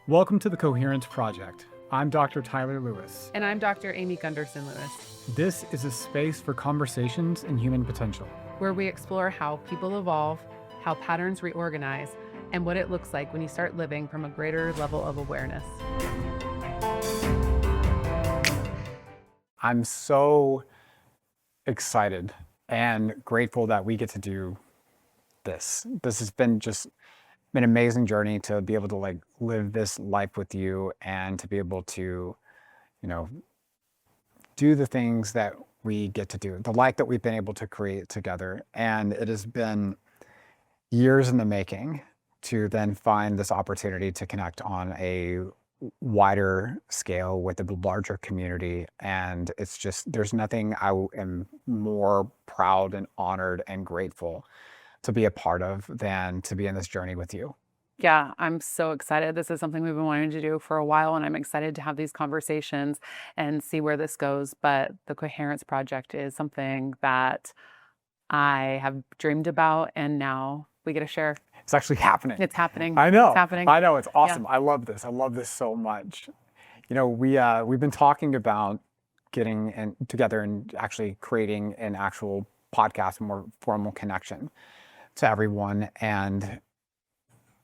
Welcome to the Coherence Project. I'm Dr. Tyler Lewis. And I'm Dr. Amy Gunderson-Lewis. This is a space for conversations in human potential, where we explore how people evolve, how patterns reorganize, and what it looks like when you start living from a greater level of awareness. I'm so excited and grateful that we get to do this. This has been just an amazing journey to be able to live this life with you and to be able to, do the things that we get to do, the life that we've been able to create together. And it has been years in the making to then find this opportunity to connect on a wider scale with a larger community. And it's just, there's nothing I am more proud and honored and grateful to be a part of than to be in this journey with you. Yeah, I'm so excited. This is something we've been wanting to do for a while, and I'm excited to have these conversations and see where this goes. But the Coherence Project is something that I have dreamed about, and now we get to share. It's actually happening. It's happening. I know. It's happening. I know. It's awesome. Yeah. I love this. I love this so much. We've been talking about getting together and actually creating an actual podcast, a more formal connection to everyone. And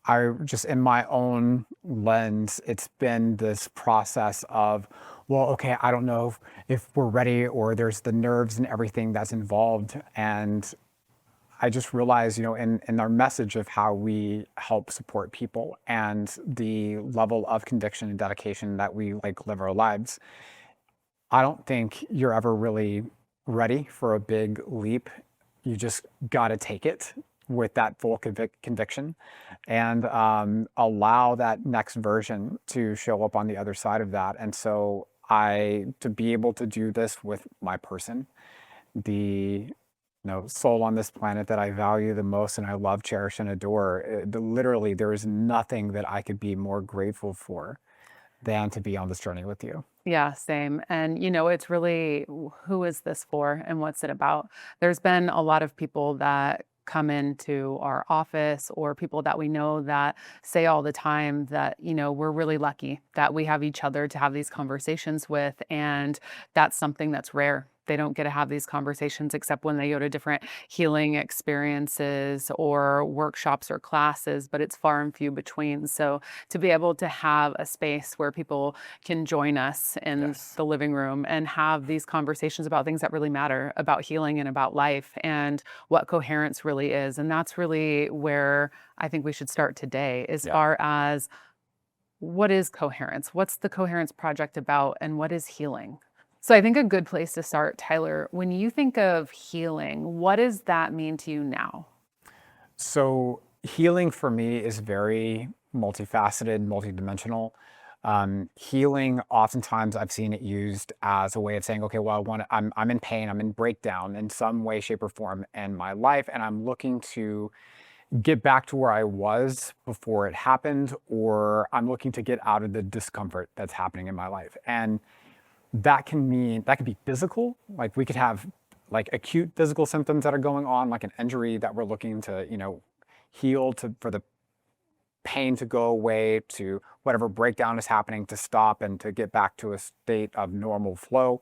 I just, in my own lens, it's been this process of, well, okay, I don't know if we're ready, or there's the nerves and everything that's involved. And I just realized, in our message of how we help support people and the level of conviction and dedication that we live our lives, I don't think you're ever really ready for a big leap. You just got to take it with that full conviction and allow that next version to show up on the other side of that. And so to be able to do this with my person, the soul on this planet that I value the most and I love, cherish, and adore, literally there is nothing that I could be more grateful for than to be on this journey with you. Yeah, same. And, it's really, who is this for and what's it about? There's been a lot of people that come into our office, or people that we know that say all the time that, we're really lucky that we have each other to have these conversations with. And that's something that's rare. They don't get to have these conversations except when they go to different healing experiences or workshops or classes, but it's far and few between. So to be able to have a space where people can join us in the living room and have these conversations about things that really matter, about healing and about life and what coherence really is. And that's really where I think we should start today, as far as what is coherence? What's the Coherence Project about, and what is healing? So I think a good place to start, Tyler, when you think of healing, what does that mean to you now? So healing for me is very multifaceted, multidimensional. Healing, oftentimes I've seen it used as a way of saying, okay, well, I'm in pain, I'm in breakdown in some way, shape, or form in my life, and I'm looking to get back to where I was before it happened, or I'm looking to get out of the discomfort that's happening in my life. And that can be physical. Like we could have acute physical symptoms that are going on, like an injury that we're looking to, heal for the pain to go away, to whatever breakdown is happening to stop and to get back to a state of normal flow.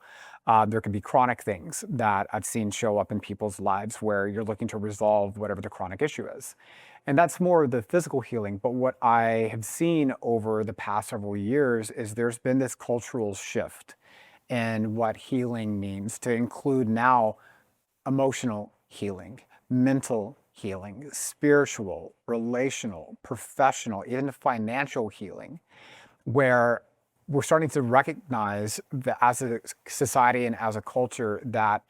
There can be chronic things that I've seen show up in people's lives where you're looking to resolve whatever the chronic issue is. And that's more the physical healing. But what I have seen over the past several years is there's been this cultural shift in what healing means, to include now emotional healing, mental healing, spiritual, relational, professional, even financial healing, where we're starting to recognize that as a society and as a culture that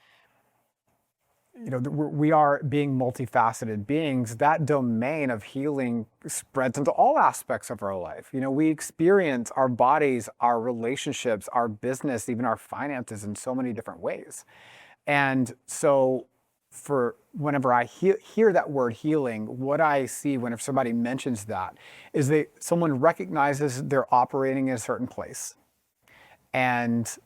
we are being multifaceted beings. That domain of healing spreads into all aspects of our life. We experience our bodies, our relationships, our business, even our finances in so many different ways. And so for whenever I hear that word healing, what I see whenever somebody mentions that is someone recognizes they're operating in a certain place, and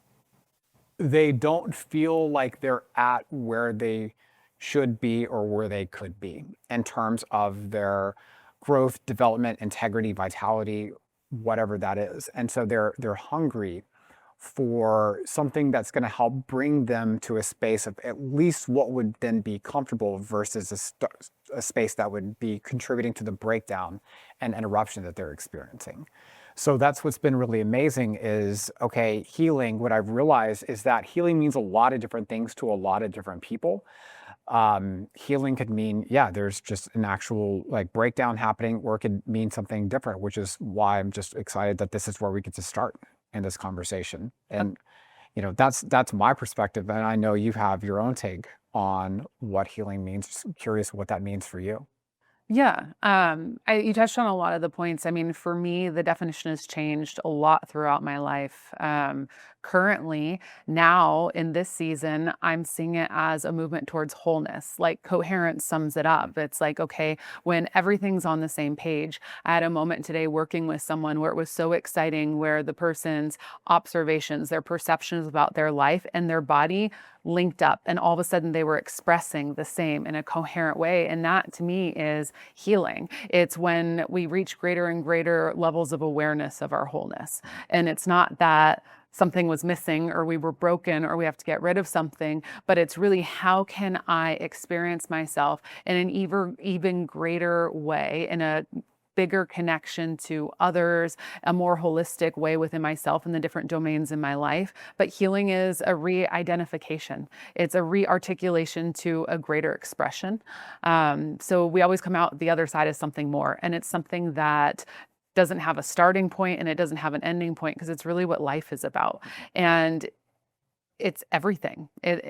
they don't feel like they're at where they should be or where they could be in terms of their growth, development, integrity, vitality, whatever that is. And so they're hungry for something that's going to help bring them to a space of at least what would then be comfortable versus a space that would be contributing to the breakdown and interruption that they're experiencing. So that's what's been really amazing is, okay, healing, what I've realized is that healing means a lot of different things to a lot of different people. Healing could mean, yeah, there's just an actual like breakdown happening, or it could mean something different, which is why I'm just excited that this is where we get to start in this conversation. And that's my perspective, and I know you have your own take on what healing means. Just curious what that means for you. Yeah, you touched on a lot of the points. I mean, for me, the definition has changed a lot throughout my life. Currently, now in this season, I'm seeing it as a movement towards wholeness. Like Coherence sums it up. It's like, okay, when everything's on the same page. I had a moment today working with someone where it was so exciting, where the person's observations, their perceptions about their life and their body linked up, and all of a sudden they were expressing the same in a coherent way. And that to me is healing. It's when we reach greater and greater levels of awareness of our wholeness. And it's not that something was missing or we were broken or we have to get rid of something, but it's really, how can I experience myself in an even greater way, in a bigger connection to others, a more holistic way within myself and the different domains in my life. But healing is a re-identification. It's a re-articulation to a greater expression. So we always come out the other side as something more, and it's something that doesn't have a starting point and it doesn't have an ending point, because it's really what life is about. And it's everything.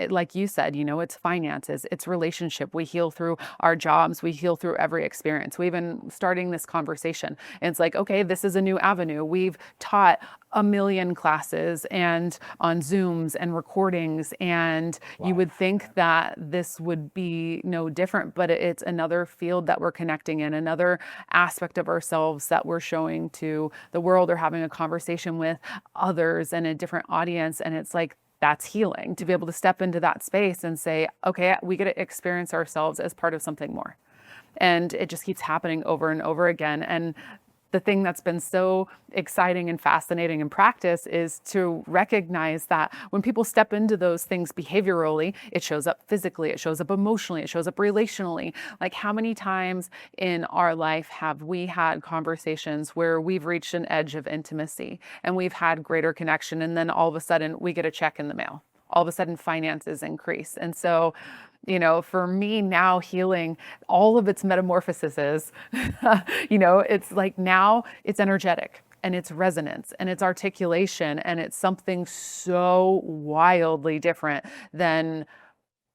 Like you said, it's finances, it's relationship. We heal through our jobs. We heal through every experience. We've been starting this conversation. And it's like, okay, this is a new avenue. We've taught a million classes and on Zooms and recordings. And you would think that this would be no different, but it's another field that we're connecting in, another aspect of ourselves that we're showing to the world or having a conversation with others and a different audience. And it's like, that's healing, to be able to step into that space and say, okay, we get to experience ourselves as part of something more. And it just keeps happening over and over again. And the thing that's been so exciting and fascinating in practice is to recognize that when people step into those things behaviorally, it shows up physically, it shows up emotionally, it shows up relationally. Like, how many times in our life have we had conversations where we've reached an edge of intimacy and we've had greater connection, and then all of a sudden we get a check in the mail? All of a sudden finances increase. And so, for me now, healing, all of its metamorphoses, it's like now it's energetic and it's resonance and it's articulation, and it's something so wildly different than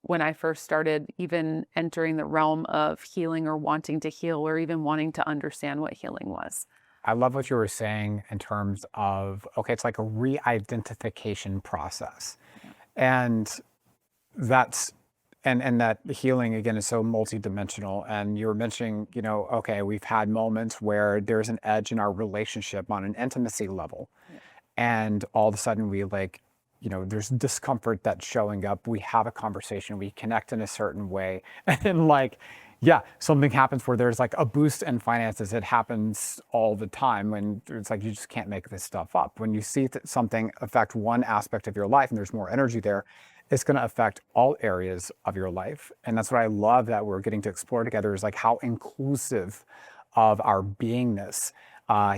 when I first started even entering the realm of healing or wanting to heal or even wanting to understand what healing was. I love what you were saying in terms of, okay, it's like a re-identification process. And that's and that healing again is so multidimensional. And you were mentioning, okay, we've had moments where there's an edge in our relationship on an intimacy level. Yeah. And all of a sudden we like, there's discomfort that's showing up. We have a conversation, we connect in a certain way. And like, yeah, something happens where there's like a boost in finances. It happens all the time when it's like you just can't make this stuff up. When you see something affect one aspect of your life and there's more energy there, it's going to affect all areas of your life. And that's what I love that we're getting to explore together, is like how inclusive of our beingness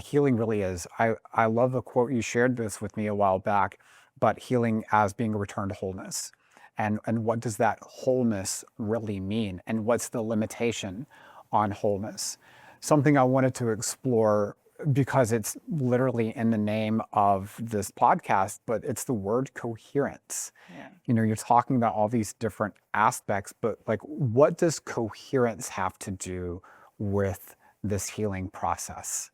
healing really is. I love the quote, you shared this with me a while back, but healing as being a return to wholeness. And what does that wholeness really mean? And what's the limitation on wholeness? Something I wanted to explore, because it's literally in the name of this podcast, but it's the word coherence. Yeah. You're talking about all these different aspects, but like, what does coherence have to do with this healing process?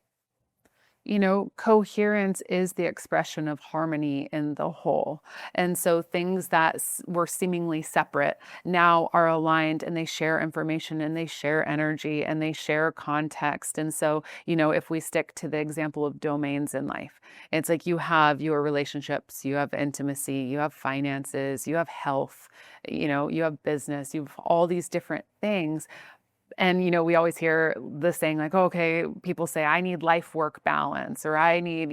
Coherence is the expression of harmony in the whole. And so things that were seemingly separate now are aligned, and they share information and they share energy and they share context. And so, if we stick to the example of domains in life, it's like you have your relationships, you have intimacy, you have finances, you have health, you have business, you have all these different things. And, we always hear the saying like, okay, people say, I need life work balance or I need,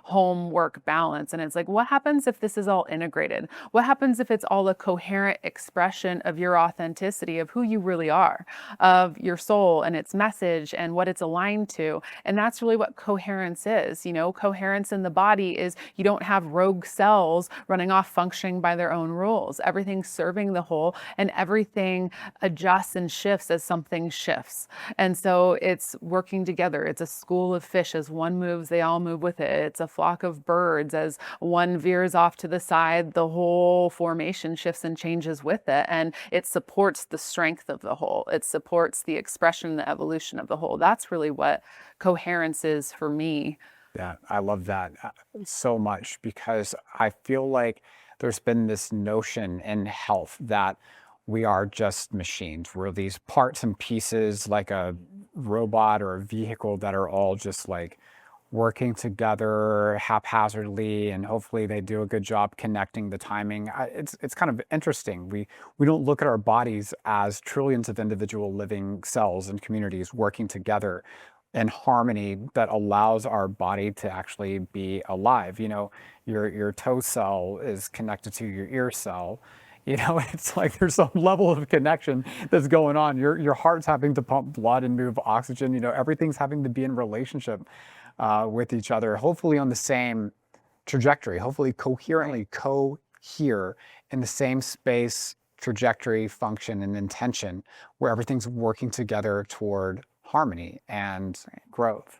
home work balance. And it's like, what happens if this is all integrated? What happens if it's all a coherent expression of your authenticity, of who you really are, of your soul and its message and what it's aligned to? And that's really what coherence is. Coherence in the body is you don't have rogue cells running off functioning by their own rules. Everything's serving the whole and everything adjusts and shifts as something shifts. And so it's working together. It's a school of fish. As one moves, they all move with it. It's a flock of birds. As one veers off to the side, the whole formation shifts and changes with it. And it supports the strength of the whole. It supports the expression, the evolution of the whole. That's really what coherence is for me. Yeah, I love that so much because I feel like there's been this notion in health that we are just machines. We're these parts and pieces like a robot or a vehicle that are all just like working together haphazardly, and hopefully they do a good job connecting the timing. It's kind of interesting. We don't look at our bodies as trillions of individual living cells and communities working together in harmony that allows our body to actually be alive. Your toe cell is connected to your ear cell. It's like there's some level of connection that's going on. Your heart's having to pump blood and move oxygen. Everything's having to be in relationship with each other, hopefully on the same trajectory, hopefully coherently cohere in the same space, trajectory, function, and intention, where everything's working together toward harmony and growth.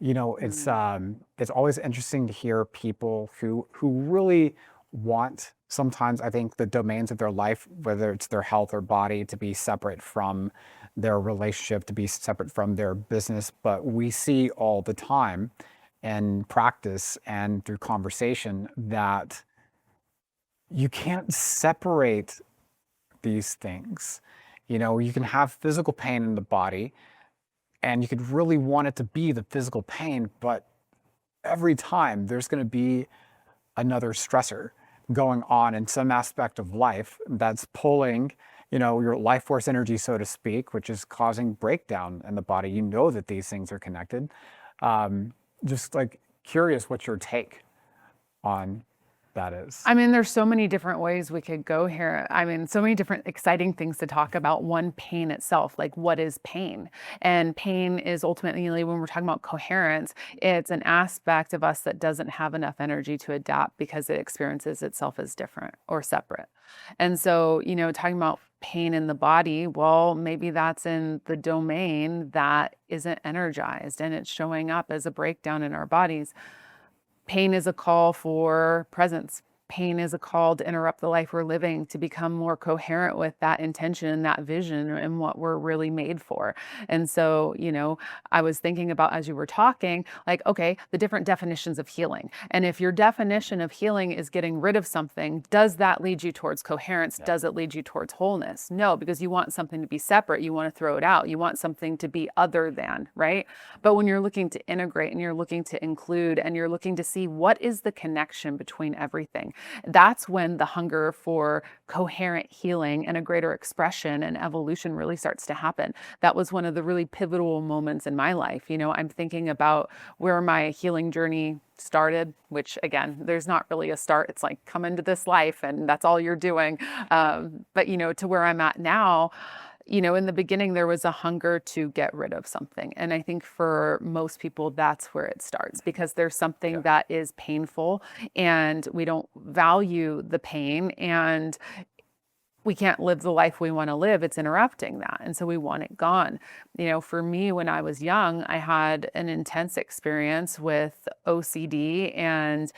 Mm. It's always interesting to hear people who really want, sometimes I think, the domains of their life, whether it's their health or body, to be separate from their relationship, to be separate from their business. But we see all the time in practice and through conversation that you can't separate these things. You can have physical pain in the body and you could really want it to be the physical pain, but every time there's going to be another stressor going on in some aspect of life that's pulling, your life force energy, so to speak, which is causing breakdown in the body. That these things are connected. Just like curious what your take on that is. I mean, there's so many different ways we could go here. I mean, so many different exciting things to talk about. One, pain itself, like what is pain? And pain is ultimately, when we're talking about coherence, it's an aspect of us that doesn't have enough energy to adapt because it experiences itself as different or separate. And so, talking about pain in the body, well, maybe that's in the domain that isn't energized and it's showing up as a breakdown in our bodies. Pain is a call for presence. Pain is a call to interrupt the life we're living, to become more coherent with that intention and that vision and what we're really made for. And so, I was thinking about, as you were talking, like, okay, the different definitions of healing. And if your definition of healing is getting rid of something, does that lead you towards coherence? Yeah. Does it lead you towards wholeness? No, because you want something to be separate. You want to throw it out. You want something to be other than, right? But when you're looking to integrate and you're looking to include and you're looking to see what is the connection between everything, that's when the hunger for coherent healing and a greater expression and evolution really starts to happen. That was one of the really pivotal moments in my life. I'm thinking about where my healing journey started, which again, there's not really a start. It's like come into this life and that's all you're doing. But to where I'm at now, in the beginning, there was a hunger to get rid of something. And I think for most people, that's where it starts because there's something Yeah. that is painful and we don't value the pain and we can't live the life we want to live. It's interrupting that. And so we want it gone. For me, when I was young, I had an intense experience with OCD and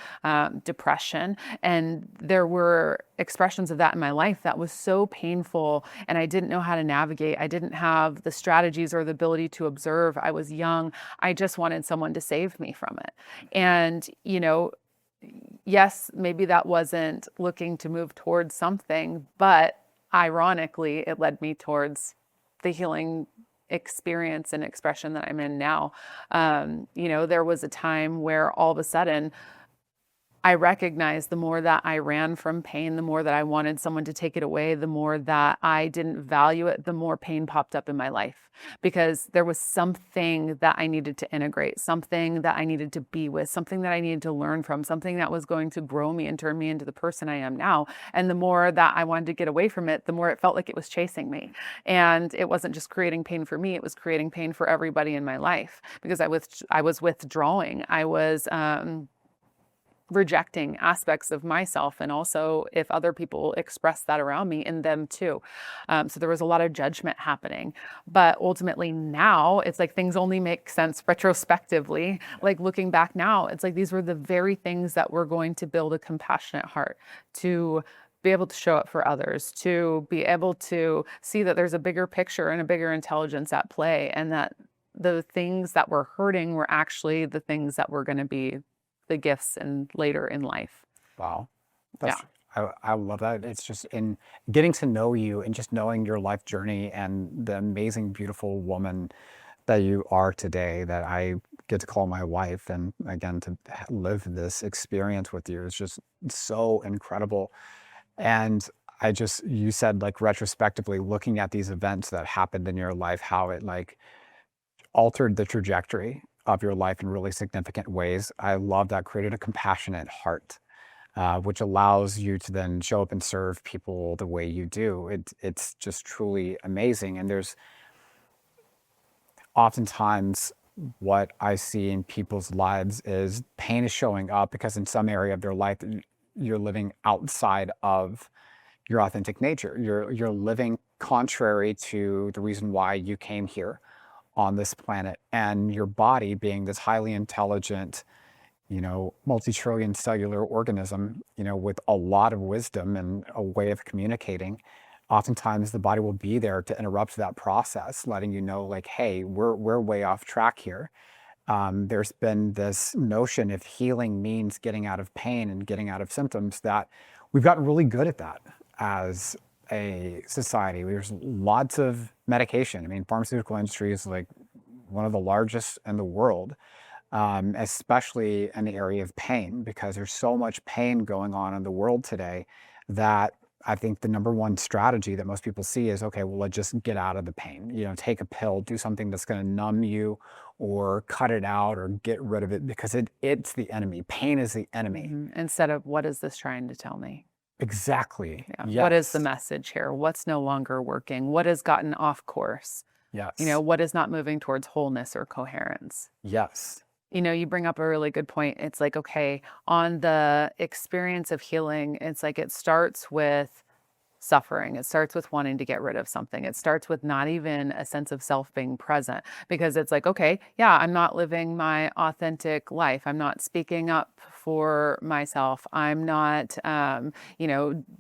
depression. And there were expressions of that in my life that was so painful. And I didn't know how to navigate. I didn't have the strategies or the ability to observe. I was young. I just wanted someone to save me from it. And, yes, maybe that wasn't looking to move towards something, but ironically, it led me towards the healing experience and expression that I'm in now. There was a time where all of a sudden I recognized the more that I ran from pain, the more that I wanted someone to take it away, the more that I didn't value it, the more pain popped up in my life, because there was something that I needed to integrate, something that I needed to be with, something that I needed to learn from, something that was going to grow me and turn me into the person I am now. And the more that I wanted to get away from it, the more it felt like it was chasing me. And it wasn't just creating pain for me, it was creating pain for everybody in my life, because I was withdrawing. I was rejecting aspects of myself, and also if other people express that around me, in them too. So there was a lot of judgment happening, but ultimately now it's like things only make sense retrospectively. Like looking back now, it's like these were the very things that were going to build a compassionate heart, to be able to show up for others, to be able to see that there's a bigger picture and a bigger intelligence at play, and that the things that were hurting were actually the things that were going to be the gifts and later in life. Wow. Yeah. That's I love that. It's just in getting to know you and just knowing your life journey and the amazing, beautiful woman that you are today, that I get to call my wife, and again to live this experience with you is just so incredible. And you said like retrospectively looking at these events that happened in your life, how it like altered the trajectory of your life in really significant ways. I love that, created a compassionate heart, which allows you to then show up and serve people the way you do. It's just truly amazing. And there's oftentimes what I see in people's lives is pain is showing up because in some area of their life you're living outside of your authentic nature. You're living contrary to the reason why you came here on this planet, and your body being this highly intelligent, multi-trillion cellular organism, with a lot of wisdom and a way of communicating. Oftentimes the body will be there to interrupt that process, letting you know like, hey, we're way off track here. There's been this notion if healing means getting out of pain and getting out of symptoms, that we've gotten really good at that as a society. There's lots of medication. I mean, pharmaceutical industry is like one of the largest in the world, especially in the area of pain, because there's so much pain going on in the world today that I think the number one strategy that most people see is, okay, well, let's just get out of the pain. Take a pill, do something that's going to numb you or cut it out or get rid of it, because it's the enemy. Pain is the enemy. Instead of, what is this trying to tell me? Exactly. Yeah. What is the Yes. message here? What's no longer working? What has gotten off course? Yes. What is not moving towards wholeness or coherence? Yes. You bring up a really good point. It's like, okay, on the experience of healing, it's like it starts with suffering. It starts with wanting to get rid of something. It starts with not even a sense of self being present, because it's like, okay, yeah, I'm not living my authentic life. I'm not speaking up for myself. I'm not, in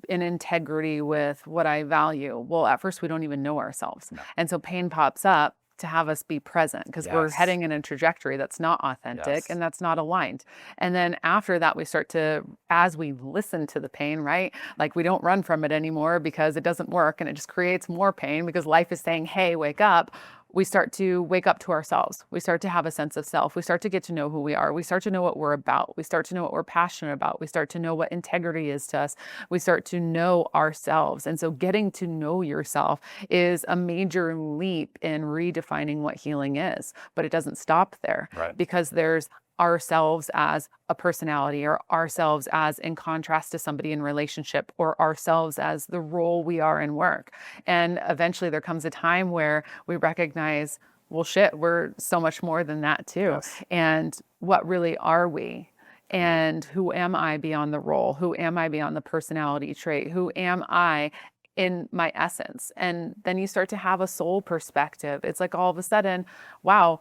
integrity with what I value. Well, at first we don't even know ourselves. No. And so pain pops up to have us be present, because we're Yes. heading in a trajectory that's not authentic Yes. and that's not aligned. And then after that, we start to, as we listen to the pain, right? Like we don't run from it anymore because it doesn't work, and it just creates more pain because life is saying, hey, wake up. We start to wake up to ourselves. We start to have a sense of self. We start to get to know who we are. We start to know what we're about. We start to know what we're passionate about. We start to know what integrity is to us. We start to know ourselves. And so getting to know yourself is a major leap in redefining what healing is. But it doesn't stop there, Right. because there's ourselves as a personality, or ourselves as in contrast to somebody in relationship, or ourselves as the role we are in work. And eventually there comes a time where we recognize, well, shit, we're so much more than that too. Yes. And what really are we? And who am I beyond the role? Who am I beyond the personality trait? Who am I in my essence? And then you start to have a soul perspective. It's like all of a sudden, wow,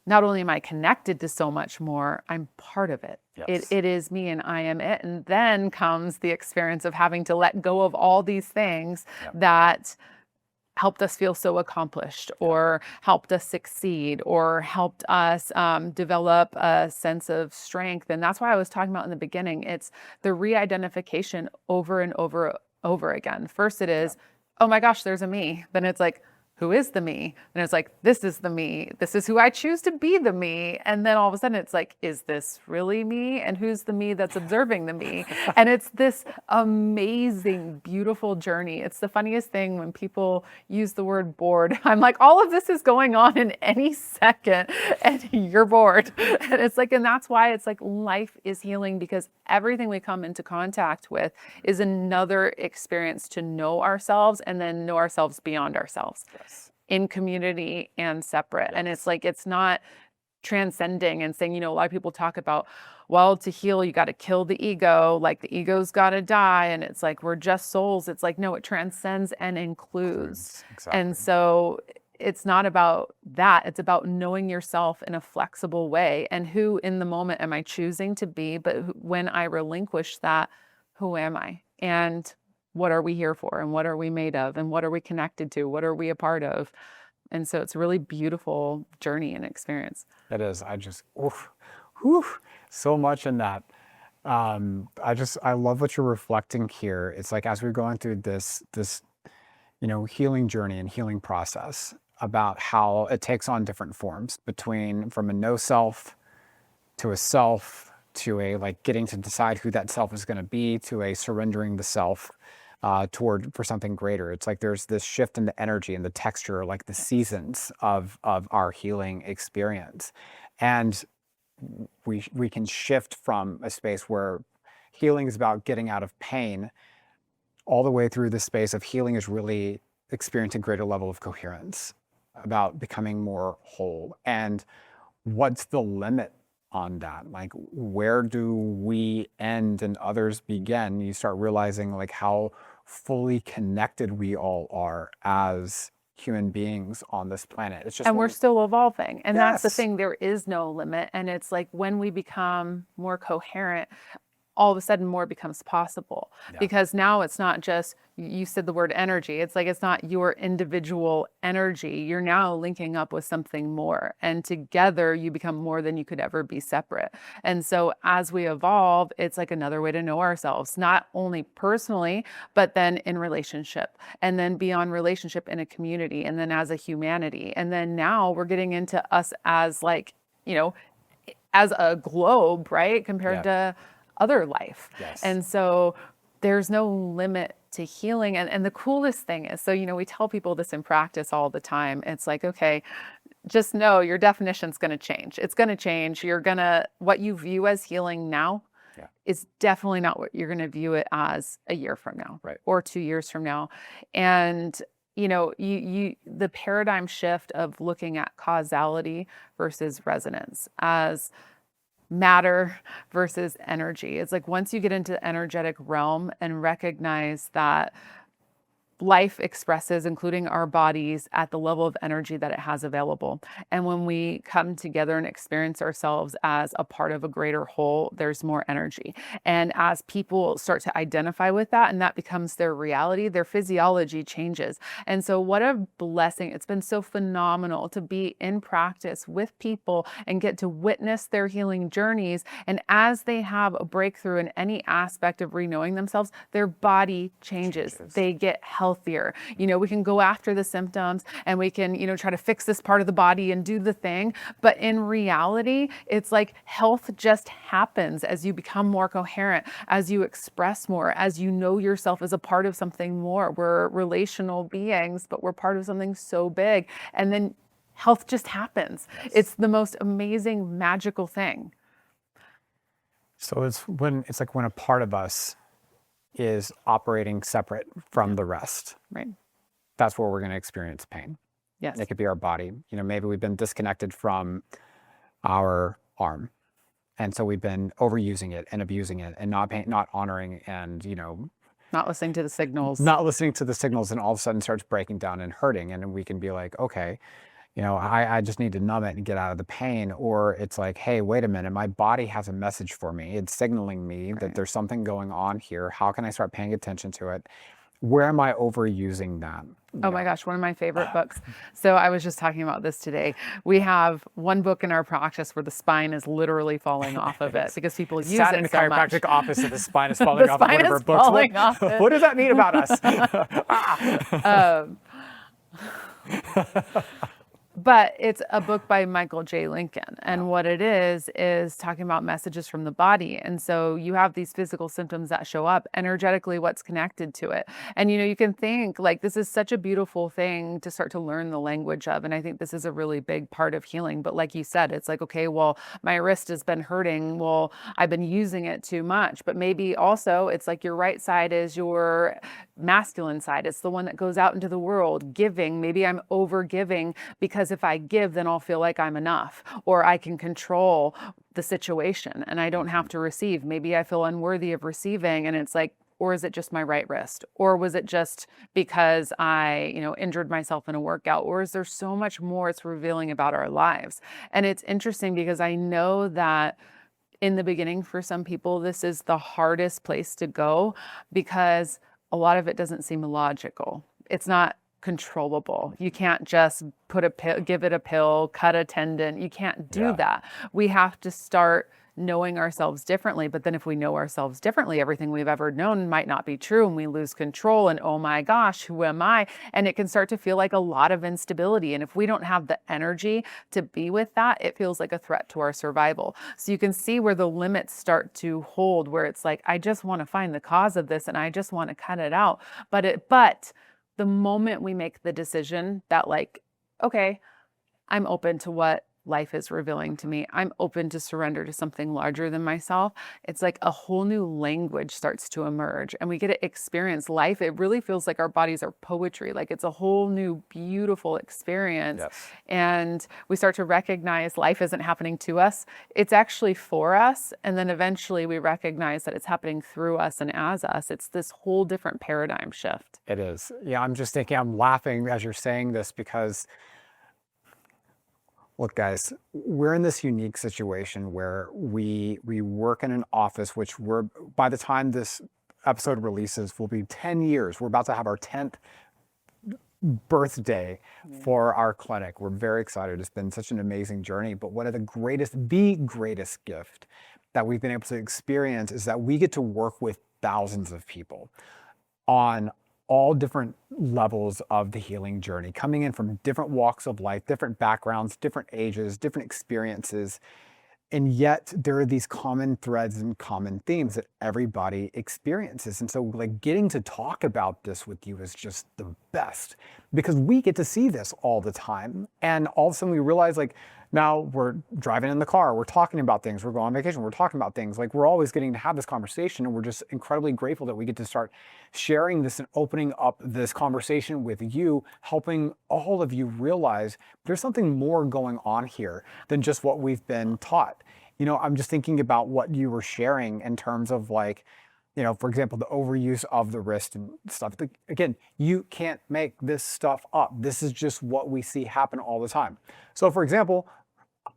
not only am I connected to so much more, I'm part of it. Yes. It is me and I am it. And then comes the experience of having to let go of all these things that helped us feel so accomplished, or helped us succeed, or helped us develop a sense of strength. And that's why I was talking about in the beginning, it's the re-identification over and over again. First it is, oh my gosh, there's a me. Then it's like, who is the me? And it's like, this is the me. This is who I choose to be the me. And then all of a sudden it's like, is this really me? And who's the me that's observing the me? And it's this amazing, beautiful journey. It's the funniest thing when people use the word bored. I'm like, all of this is going on in any second and you're bored. And it's like, and that's why it's like life is healing, because everything we come into contact with is another experience to know ourselves and then know ourselves beyond ourselves. Yes. In community and separate. Yes. And it's like, it's not transcending and saying, a lot of people talk about, well, to heal, you got to kill the ego, like the ego's got to die. And it's like, we're just souls. It's like, no, it transcends and includes. Exactly. And so it's not about that. It's about knowing yourself in a flexible way. And who in the moment am I choosing to be? But when I relinquish that, who am I? And what are we here for? And what are we made of? And what are we connected to? What are we a part of? And so it's a really beautiful journey and experience. It is. I just, so much in that. I love what you're reflecting here. It's like, as we're going through this, healing journey and healing process, about how it takes on different forms, from a no self to a self, to a like getting to decide who that self is going to be, to a surrendering the self for something greater. It's like there's this shift in the energy and the texture, like the seasons of our healing experience. And we can shift from a space where healing is about getting out of pain, all the way through the space of healing is really experiencing a greater level of coherence, about becoming more whole. And what's the limit on that? Like, where do we end and others begin? You start realizing like how fully connected we all are as human beings on this planet. It's just, and we're still evolving. And that's the Yes. thing, there is no limit. And it's like, when we become more coherent, all of a sudden more becomes possible. Yeah. Because now it's not just, you said the word energy. It's like, it's not your individual energy. You're now linking up with something more. And together you become more than you could ever be separate. And so as we evolve, it's like another way to know ourselves, not only personally, but then in relationship, and then beyond relationship in a community, and then as a humanity. And then now we're getting into us as like, as a globe, right? Compared to other life. Yes. And so there's no limit to healing. And the coolest thing is, so, we tell people this in practice all the time. It's like, okay, just know your definition's going to change. It's going to change. What you view as healing now is definitely not what you're going to view it as a year from now, right, or 2 years from now. And the paradigm shift of looking at causality versus resonance, as matter versus energy. It's like, once you get into the energetic realm and recognize that life expresses, including our bodies, at the level of energy that it has available. And when we come together and experience ourselves as a part of a greater whole, there's more energy. And as people start to identify with that, and that becomes their reality, their physiology changes. And so what a blessing. It's been so phenomenal to be in practice with people and get to witness their healing journeys. And as they have a breakthrough in any aspect of re-knowing themselves, their body changes. They get healthier. We can go after the symptoms and we can, try to fix this part of the body and do the thing. But in reality, it's like health just happens as you become more coherent, as you express more, as you know yourself as a part of something more. We're relational beings, but we're part of something so big. And then health just happens. Yes. It's the most amazing, magical thing. So it's like when a part of us is operating separate from the rest. Right. That's where we're going to experience pain. Yes. It could be our body. Maybe we've been disconnected from our arm. And so we've been overusing it and abusing it and not honoring and, not listening to the signals. Not listening to the signals, and all of a sudden starts breaking down and hurting. And we can be like, okay, I just need to numb it and get out of the pain. Or it's like, hey, wait a minute, my body has a message for me. It's signaling me that there's something going on here. How can I start paying attention to it? Where am I overusing that? Oh my gosh, one of my favorite books. So I was just talking about this today. We have one book in our practice where the spine is literally falling off of it because people use Sat it in a so chiropractic much. office and the spine is falling off of one of our books. Falling off it. What does that mean about us? But it's a book by Michael J. Lincoln. Yeah. And what it is talking about messages from the body. And so you have these physical symptoms that show up energetically, what's connected to it. And, you can think like this is such a beautiful thing to start to learn the language of. And I think this is a really big part of healing. But like you said, it's like, okay, well, my wrist has been hurting. Well, I've been using it too much. But maybe also it's like your right side is your masculine side. It's the one that goes out into the world giving. Maybe I'm over giving because if I give, then I'll feel like I'm enough, or I can control the situation and I don't have to receive. Maybe I feel unworthy of receiving, and it's like, or is it just my right wrist? Or was it just because I, injured myself in a workout? Or is there so much more it's revealing about our lives? And it's interesting because I know that in the beginning, for some people, this is the hardest place to go because a lot of it doesn't seem logical. It's not controllable. You can't just put a pill, give it a pill, cut a tendon. You can't do that. We have to start knowing ourselves differently. But then if we know ourselves differently, everything we've ever known might not be true, and we lose control, and oh my gosh, who am I? And it can start to feel like a lot of instability. And if we don't have the energy to be with that, it feels like a threat to our survival. So you can see where the limits start to hold, where it's like, I just want to find the cause of this and I just want to cut it out. But the moment we make the decision that like, okay, I'm open to what life is revealing to me, I'm open to surrender to something larger than myself, it's like a whole new language starts to emerge and we get to experience life. It really feels like our bodies are poetry. Like it's a whole new beautiful experience. Yes. And we start to recognize life isn't happening to us. It's actually for us. And then eventually we recognize that it's happening through us and as us. It's this whole different paradigm shift. It is. Yeah, I'm just thinking, I'm laughing as you're saying this because, look, guys, we're in this unique situation where we work in an office, which by the time this episode releases, will be 10 years. We're about to have our 10th birthday for our clinic. We're very excited. It's been such an amazing journey. But one of the greatest gift that we've been able to experience is that we get to work with thousands of people on all different levels of the healing journey, coming in from different walks of life, different backgrounds, different ages, different experiences. And yet there are these common threads and common themes that everybody experiences. And so like getting to talk about this with you is just the best because we get to see this all the time. And all of a sudden we realize like, now we're driving in the car, we're talking about things, we're going on vacation, we're talking about things. Like we're always getting to have this conversation, and we're just incredibly grateful that we get to start sharing this and opening up this conversation with you, helping all of you realize there's something more going on here than just what we've been taught. I'm just thinking about what you were sharing in terms of like, for example, the overuse of the wrist and stuff. Again, you can't make this stuff up. This is just what we see happen all the time. So for example,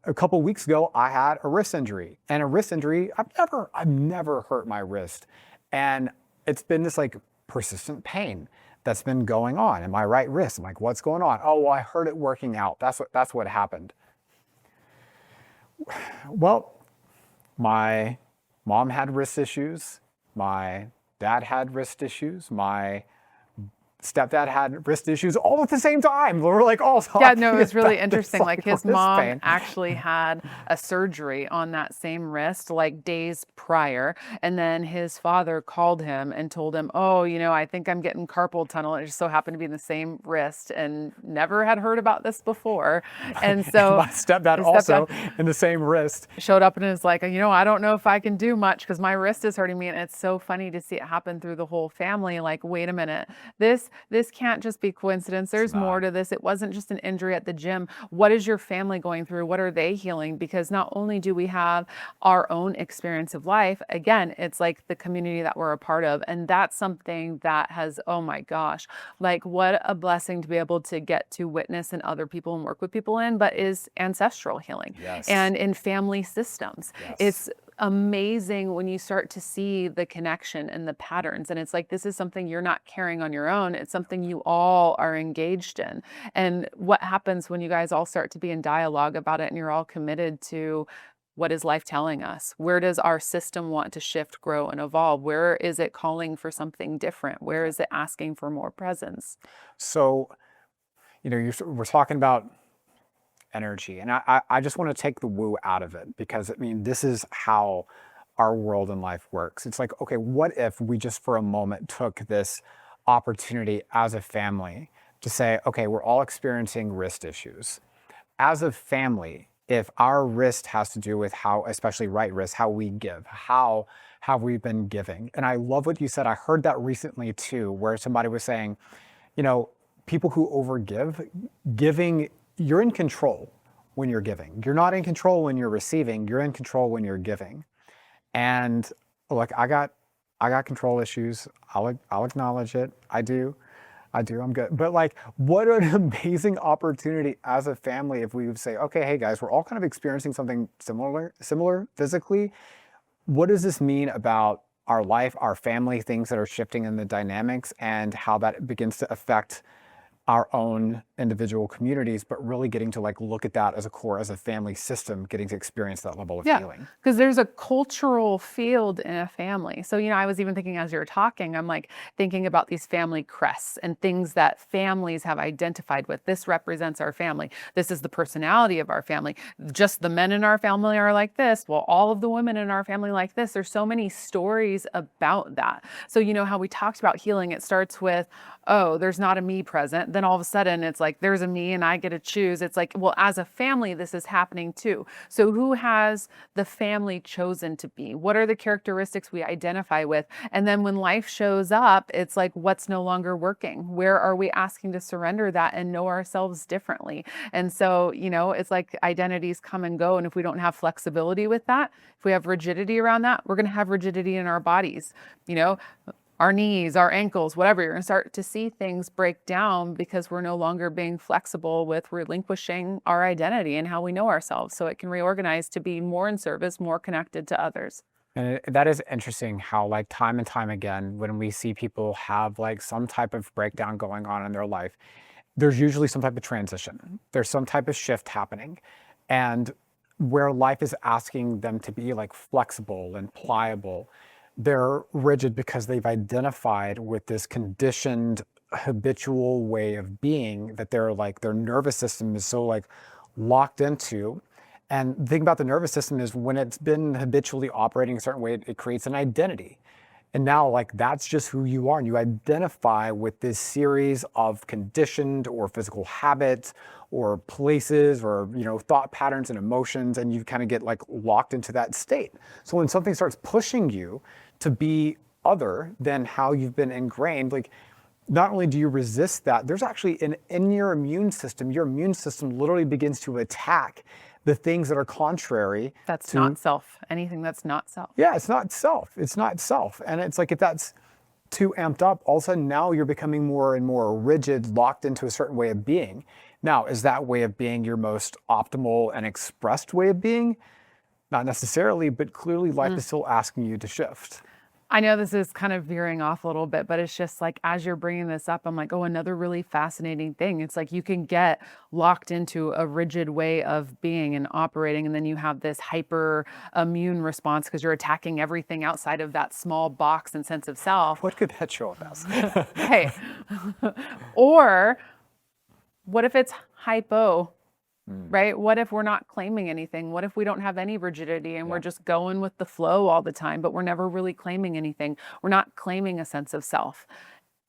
a couple weeks ago, I had a wrist injury, and a wrist injury, I've never hurt my wrist. And it's been this like persistent pain that's been going on in my right wrist. I'm like, what's going on? Oh, well, I heard it working out. That's what happened. Well, my mom had wrist issues. My dad had wrist issues. My stepdad had wrist issues all at the same time. We're like all talking. Yeah, no, it was really interesting. Like his mom pain. actually had a surgery on that same wrist like days prior. And then his father called him and told him, oh, I think I'm getting carpal tunnel. It just so happened to be in the same wrist, and never had heard about this before. And so my stepdad also in the same wrist showed up and is like, I don't know if I can do much because my wrist is hurting me. And it's so funny to see it happen through the whole family. Like, wait a minute, this can't just be coincidence. There's more to this. It wasn't just an injury at the gym. What is your family going through? What are they healing? Because not only do we have our own experience of life, again, it's like the community that we're a part of. And that's something that has, oh my gosh, like what a blessing to be able to get to witness in other people and work with people in, but is ancestral healing. Yes. And in family systems. Yes. It's amazing when you start to see the connection and the patterns. And it's like, this is something you're not carrying on your own. It's something you all are engaged in. And what happens when you guys all start to be in dialogue about it and you're all committed to what is life telling us? Where does our system want to shift, grow, and evolve? Where is it calling for something different? Where is it asking for more presence? So, we're talking about energy, and I just want to take the woo out of it, because I mean, this is how our world and life works. It's like, okay, what if we just for a moment took this opportunity as a family to say, okay, we're all experiencing wrist issues. As a family, if our wrist has to do with how, especially right wrist, how we give, how have we been giving? And I love what you said. I heard that recently too, where somebody was saying, you know, people who overgive, giving, you're in control when you're giving. You're not in control when you're receiving. You're in control when you're giving. And look, I got control issues. I'll acknowledge it. I do. I'm good. But like, what an amazing opportunity as a family if we would say, okay, hey guys, we're all kind of experiencing something similar physically. What does this mean about our life, our family, things that are shifting in the dynamics, and how that begins to affect our own individual communities, but really getting to like look at that as a core, as a family system, getting to experience that level of Yeah, healing. because there's a cultural field in a family. So, I was even thinking as you were talking, I'm like thinking about these family crests and things that families have identified with. This represents our family. This is the personality of our family. Just the men in our family are like this. Well, all of the women in our family like this. There's so many stories about that. So, how we talked about healing, it starts with, oh, there's not a me present. Then all of a sudden it's like, there's a me and I get to choose. It's like, well, as a family, this is happening too. So who has the family chosen to be? What are the characteristics we identify with? And then when life shows up, it's like, what's no longer working? Where are we asking to surrender that and know ourselves differently? And so, it's like identities come and go. And if we don't have flexibility with that, if we have rigidity around that, we're going to have rigidity in our bodies. You know, our knees, our ankles, whatever, you're going to start to see things break down because we're no longer being flexible with relinquishing our identity and how we know ourselves, so it can reorganize to be more in service, more connected to others. And that is interesting how, like, time and time again, when we see people have like some type of breakdown going on in their life, there's usually some type of transition. There's some type of shift happening. And where life is asking them to be like flexible and pliable, they're rigid because they've identified with this conditioned habitual way of being that they're like, their nervous system is so like locked into. And the thing about the nervous system is when it's been habitually operating a certain way, it creates an identity. And now, like, that's just who you are. And you identify with this series of conditioned or physical habits or places or, thought patterns and emotions. And you kind of get like locked into that state. So when something starts pushing you to be other than how you've been ingrained, like, not only do you resist that, there's actually in your immune system literally begins to attack the things that are contrary. That's not self. Anything that's not self. Yeah, it's not self. It's not self. And it's like, if that's too amped up, all of a sudden now you're becoming more and more rigid, locked into a certain way of being. Now, is that way of being your most optimal and expressed way of being? Not necessarily, but clearly life is still asking you to shift. I know this is kind of veering off a little bit, but it's just like, as you're bringing this up, I'm like, oh, another really fascinating thing. It's like you can get locked into a rigid way of being and operating, and then you have this hyper immune response because you're attacking everything outside of that small box and sense of self. What could that show us? Hey, or what if it's hypo? Right? What if we're not claiming anything? What if we don't have any rigidity and we're just going with the flow all the time, but we're never really claiming anything? We're not claiming a sense of self.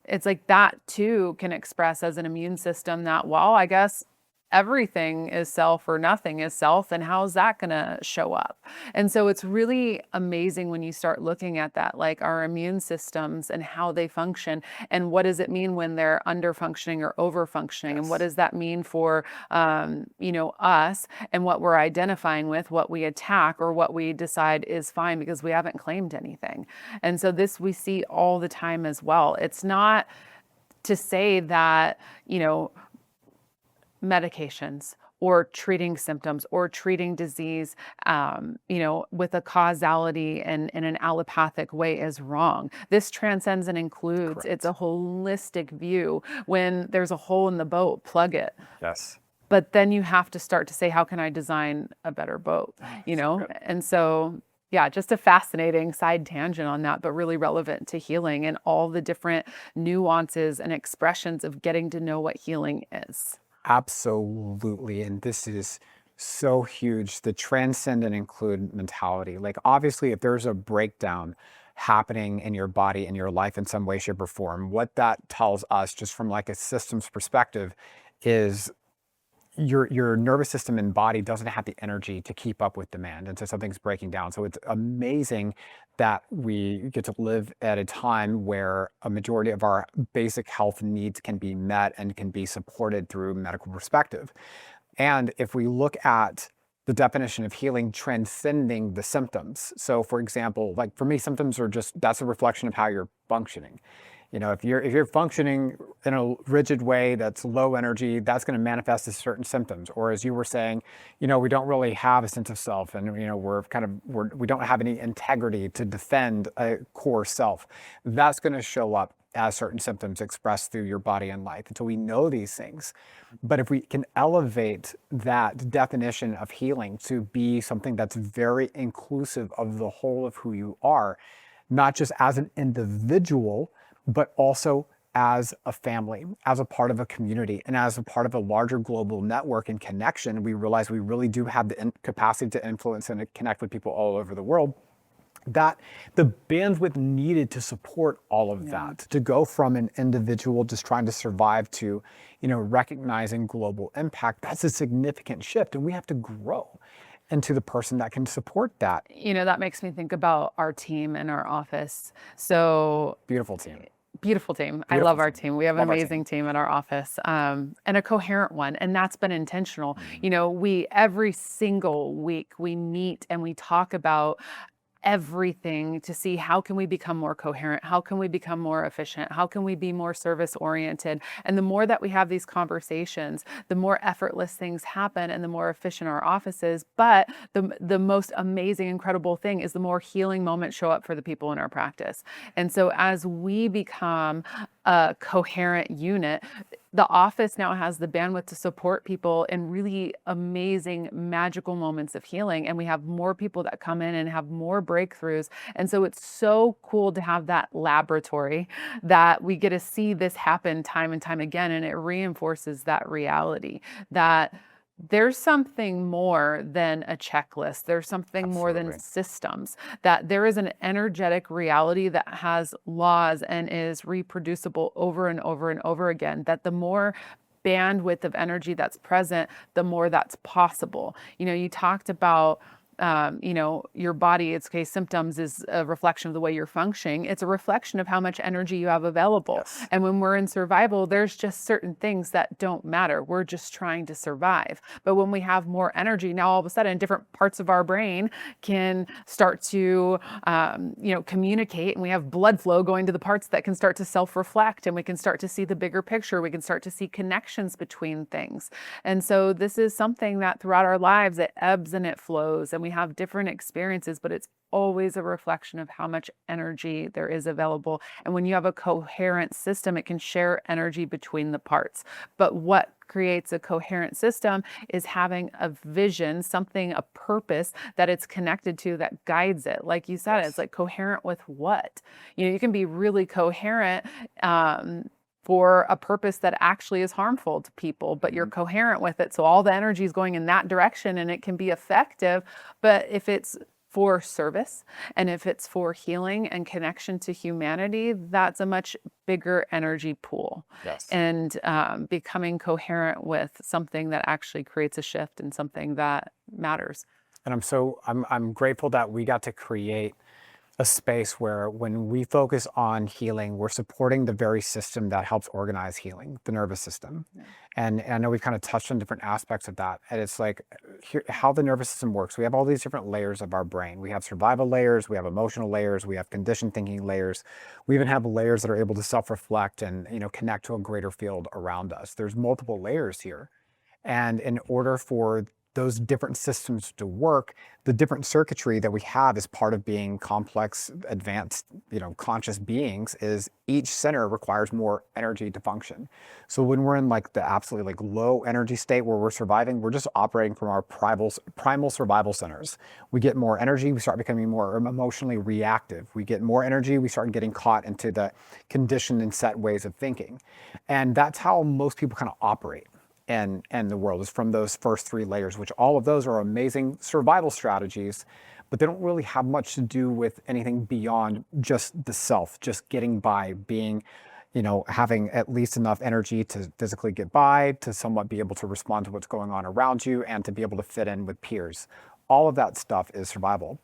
It's like that too can express as an immune system that, well, I guess everything is self or nothing is self, and how's that going to show up? And so it's really amazing when you start looking at that, like our immune systems and how they function, and what does it mean when they're under functioning or over functioning, and what does that mean for us and what we're identifying with, what we attack or what we decide is fine because we haven't claimed anything. And so this we see all the time as well. It's not to say that medications or treating symptoms or treating disease, with a causality and in an allopathic way is wrong. This transcends and includes. Correct. It's a holistic view. When there's a hole in the boat, plug it. Yes. But then you have to start to say, how can I design a better boat? And so, yeah, just a fascinating side tangent on that, but really relevant to healing and all the different nuances and expressions of getting to know what healing is. Absolutely. And this is so huge. The transcend and include mentality. Like, obviously, if there's a breakdown happening in your body, in your life in some way, shape, or form, what that tells us, just from like a systems perspective, is your nervous system and body doesn't have the energy to keep up with demand, and so something's breaking down. So it's amazing that we get to live at a time where a majority of our basic health needs can be met and can be supported through medical perspective. And if we look at the definition of healing, transcending the symptoms. So for example, like for me, symptoms are just, that's a reflection of how you're functioning. If you're functioning in a rigid way that's low energy, that's going to manifest as certain symptoms. Or as you were saying, we don't really have a sense of self, and we don't have any integrity to defend a core self. That's going to show up as certain symptoms expressed through your body and life. And so we know these things. But if we can elevate that definition of healing to be something that's very inclusive of the whole of who you are, not just as an individual, but also as a family, as a part of a community, and as a part of a larger global network and connection, we realize we really do have the capacity to influence and to connect with people all over the world. That the bandwidth needed to support all of that, to go from an individual just trying to survive to, recognizing global impact, that's a significant shift, and we have to grow into the person that can support that. That makes me think about our team and our office. So Beautiful team. beautiful team. I Beautiful love our team. team. We have an Love our amazing team at our office, and a coherent one, and that's been intentional. Mm-hmm. We every single week we meet and we talk about everything to see how can we become more coherent, how can we become more efficient, how can we be more service oriented. And the more that we have these conversations, the more effortless things happen and the more efficient our office is. But the most amazing, incredible thing is the more healing moments show up for the people in our practice. And so as we become a coherent unit, the office now has the bandwidth to support people in really amazing, magical moments of healing. And we have more people that come in and have more breakthroughs. And so it's so cool to have that laboratory that we get to see this happen time and time again. And it reinforces that reality that there's something more than a checklist. There's something more than Absolutely. systems, that there is an energetic reality that has laws and is reproducible over and over and over again, that the more bandwidth of energy that's present, the more that's possible. You talked about your body, its case symptoms is a reflection of the way you're functioning. It's a reflection of how much energy you have available. Yes. And when we're in survival, there's just certain things that don't matter. We're just trying to survive. But when we have more energy, now all of a sudden different parts of our brain can start to, communicate, and we have blood flow going to the parts that can start to self-reflect, and we can start to see the bigger picture. We can start to see connections between things. And so this is something that throughout our lives, it ebbs and it flows, and we have different experiences, but it's always a reflection of how much energy there is available. And when you have a coherent system, it can share energy between the parts. But what creates a coherent system is having a vision, something, a purpose that it's connected to that guides it. Like you said, it's like coherent with what? You can be really coherent, for a purpose that actually is harmful to people, but you're coherent with it. So all the energy is going in that direction and it can be effective. But if it's for service and if it's for healing and connection to humanity, that's a much bigger energy pool. Yes. And becoming coherent with something that actually creates a shift and something that matters. And I'm grateful that we got to create a space where when we focus on healing, we're supporting the very system that helps organize healing, the nervous system. Yeah. And I know we've kind of touched on different aspects of that. And it's like how the nervous system works. We have all these different layers of our brain. We have survival layers, we have emotional layers, we have conditioned thinking layers. We even have layers that are able to self-reflect and connect to a greater field around us. There's multiple layers here. And in order for those different systems to work, the different circuitry that we have as part of being complex, advanced, conscious beings is each center requires more energy to function. So when we're in like the absolutely like low energy state where we're surviving, we're just operating from our primal survival centers. We get more energy, we start becoming more emotionally reactive. We get more energy, we start getting caught into the conditioned and set ways of thinking. And that's how most people kind of operate. in the world is from those first three layers, which all of those are amazing survival strategies, but they don't really have much to do with anything beyond just the self, just getting by, being, having at least enough energy to physically get by, to somewhat be able to respond to what's going on around you, and to be able to fit in with peers. All of that stuff is survival.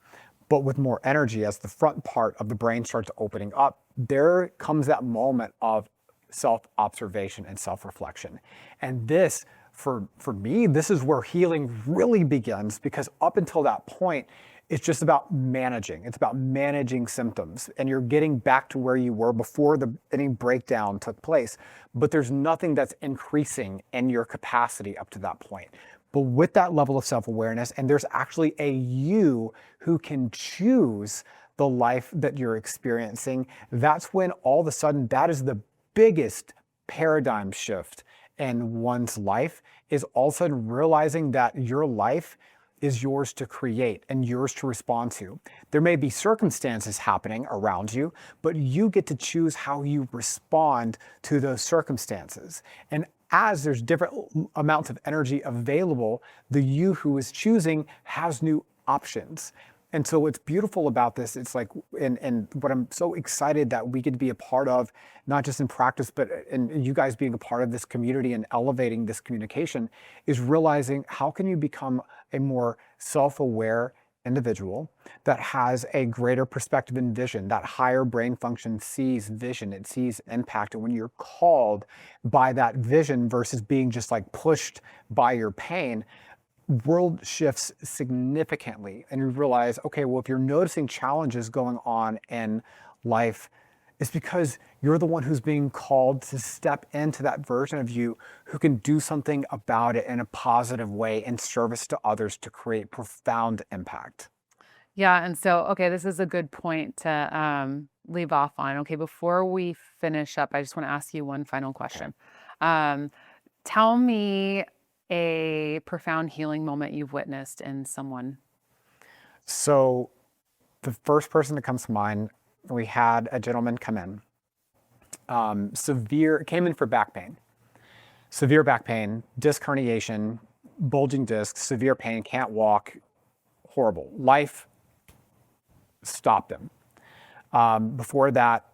But with more energy, as the front part of the brain starts opening up, there comes that moment of self-observation and self-reflection. And this, for me, this is where healing really begins, because up until that point, it's just about managing. It's about managing symptoms, and you're getting back to where you were before any breakdown took place. But there's nothing that's increasing in your capacity up to that point. But with that level of self-awareness, and there's actually a you who can choose the life that you're experiencing, that's when all of a sudden that is the biggest paradigm shift in one's life, is all of a sudden realizing that your life is yours to create and yours to respond to. There may be circumstances happening around you, but you get to choose how you respond to those circumstances. And as there's different amounts of energy available, the you who is choosing has new options. And so what's beautiful about this, it's like, and what I'm so excited that we get to be a part of, not just in practice, but in you guys being a part of this community and elevating this communication, is realizing how can you become a more self-aware individual that has a greater perspective and vision. That higher brain function sees vision, it sees impact. And when you're called by that vision versus being just like pushed by your pain, world shifts significantly, and you realize, okay, well, if you're noticing challenges going on in life, it's because you're the one who's being called to step into that version of you who can do something about it in a positive way in service to others to create profound impact. Yeah, and so, okay, this is a good point to leave off on. Okay, before we finish up, I just want to ask you one final Okay. question. Um, Tell me a profound healing moment you've witnessed in someone. So the first person that comes to mind, we had a gentleman come in, came in for back pain, severe back pain, disc herniation, bulging discs, severe pain, can't walk, horrible. Life stopped him. Before that,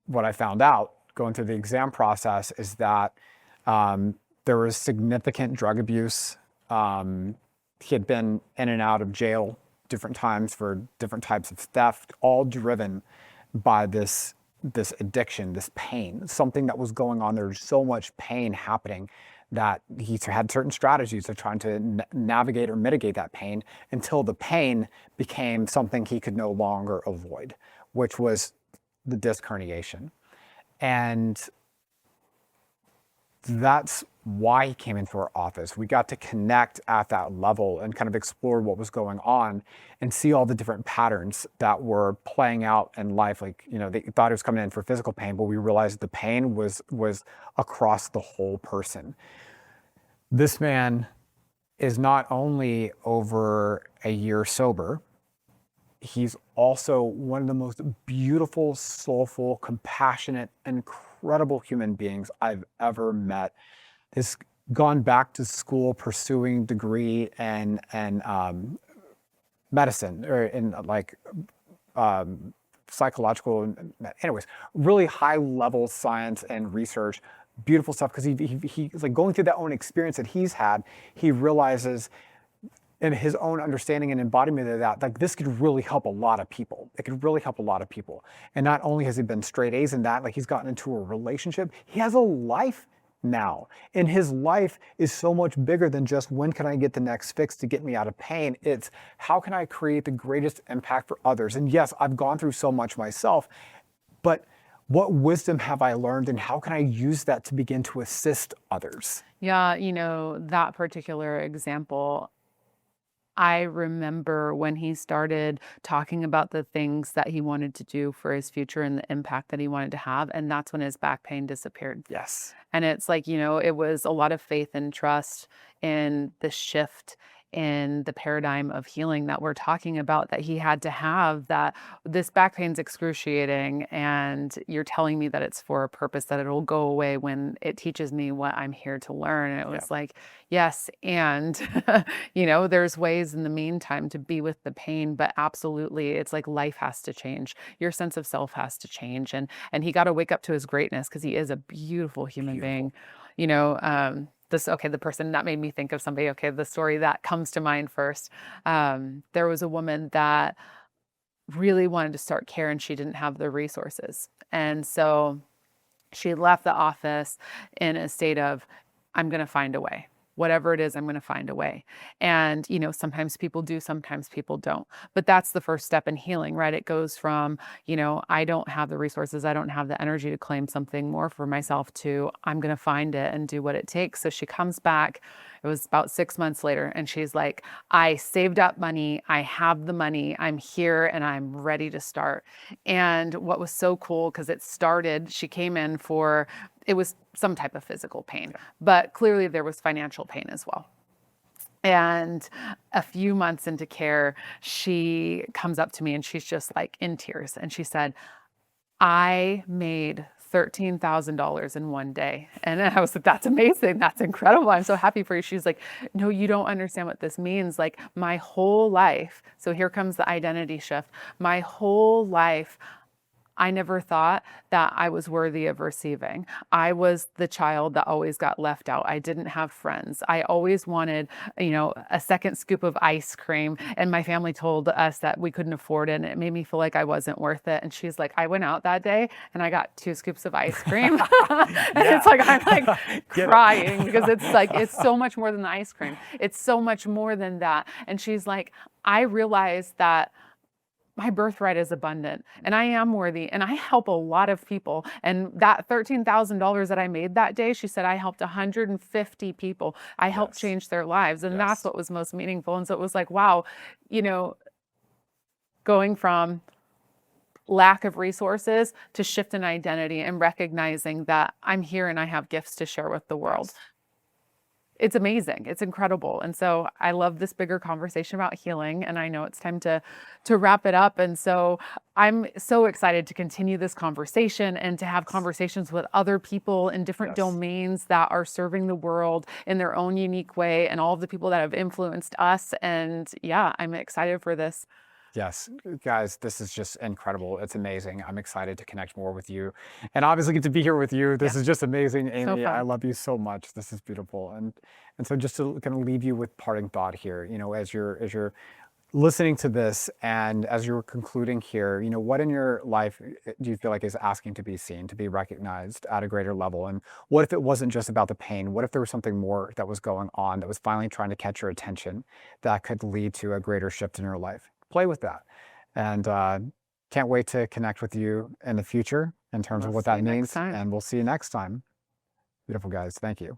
what I found out going through the exam process is that there was significant drug abuse. He had been in and out of jail different times for different types of theft, all driven by this addiction, this pain, something that was going on. There was so much pain happening that he had certain strategies of trying to navigate or mitigate that pain until the pain became something he could no longer avoid, which was the disc herniation. And that's why he came into our office. We got to connect at that level and kind of explore what was going on and see all the different patterns that were playing out in life. Like, they thought he was coming in for physical pain, but we realized the pain was across the whole person. This man is not only over a year sober, he's also one of the most beautiful, soulful, compassionate, incredible human beings I've ever met. Has gone back to school pursuing degree and medicine, or in like psychological, anyways, really high level science and research. Beautiful stuff, because he's like going through that own experience that he's had. He realizes in his own understanding and embodiment of that, like, this could really help a lot of people. It could really help a lot of people. And not only has he been straight A's in that, like, he's gotten into a relationship, he has a life now. And his life is so much bigger than just when can I get the next fix to get me out of pain. It's how can I create the greatest impact for others? And yes, I've gone through so much myself, but what wisdom have I learned, and how can I use that to begin to assist others? Yeah, that particular example, I remember when he started talking about the things that he wanted to do for his future and the impact that he wanted to have. And that's when his back pain disappeared. Yes. And it's like, it was a lot of faith and trust in the shift in the paradigm of healing that we're talking about that he had to have, that this back pain's excruciating and you're telling me that it's for a purpose, that it'll go away when it teaches me what I'm here to learn. And it Yeah. was like, yes, and there's ways in the meantime to be with the pain, but absolutely it's like life has to change. Your sense of self has to change. And he got to wake up to his greatness because he is a beautiful human Beautiful. being. You know, the person that made me think of somebody, okay, the story that comes to mind first. There was a woman that really wanted to start care and she didn't have the resources. And so she left the office in a state of, I'm going to find a way. Whatever it is, I'm going to find a way. And, sometimes people do, sometimes people don't. But that's the first step in healing, right? It goes from, I don't have the resources, I don't have the energy to claim something more for myself, to I'm going to find it and do what it takes. So she comes back. It was about 6 months later. And she's like, I saved up money. I have the money. I'm here and I'm ready to start. And what was so cool, because she came in for, it was some type of physical pain, but clearly there was financial pain as well. And a few months into care, she comes up to me and she's just like in tears. And she said, I made $13,000 in one day. And I was like, that's amazing. That's incredible. I'm so happy for you. She's like, no, you don't understand what this means. Like my whole life. So here comes the identity shift. My whole life, I never thought that I was worthy of receiving. I was the child that always got left out. I didn't have friends. I always wanted, a second scoop of ice cream. And my family told us that we couldn't afford it. And it made me feel like I wasn't worth it. And she's like, I went out that day and I got 2 scoops of ice cream. And Yeah. it's like, I'm like Get crying it. because it's like, it's so much more than the ice cream. It's so much more than that. And she's like, I realized that my birthright is abundant and I am worthy and I help a lot of people. And that $13,000 that I made that day, she said, I helped 150 people. I helped Yes. change their lives. And that's Yes. what was most meaningful. And so it was like, wow, you know, going from lack of resources to shift in identity and recognizing that I'm here and I have gifts to share with the world. Yes. It's amazing. It's incredible. And so I love this bigger conversation about healing. And I know it's time to wrap it up. And so I'm so excited to continue this conversation and to have conversations with other people in different Yes. domains that are serving the world in their own unique way, and all of the people that have influenced us. And yeah, I'm excited for this. Yes, guys, this is just incredible. It's amazing. I'm excited to connect more with you and obviously get to be here with you. This Yeah, is just amazing, so Amy. I fun. love you so much. This is beautiful. And so just to kind of leave you with parting thought here, as you're listening to this and as you're concluding here, what in your life do you feel like is asking to be seen, to be recognized at a greater level? And what if it wasn't just about the pain? What if there was something more that was going on that was finally trying to catch your attention that could lead to a greater shift in your life? Play with that. And can't wait to connect with you in the future in terms of We'll what see that you next means. time. And we'll see you next time. Beautiful guys. Thank you.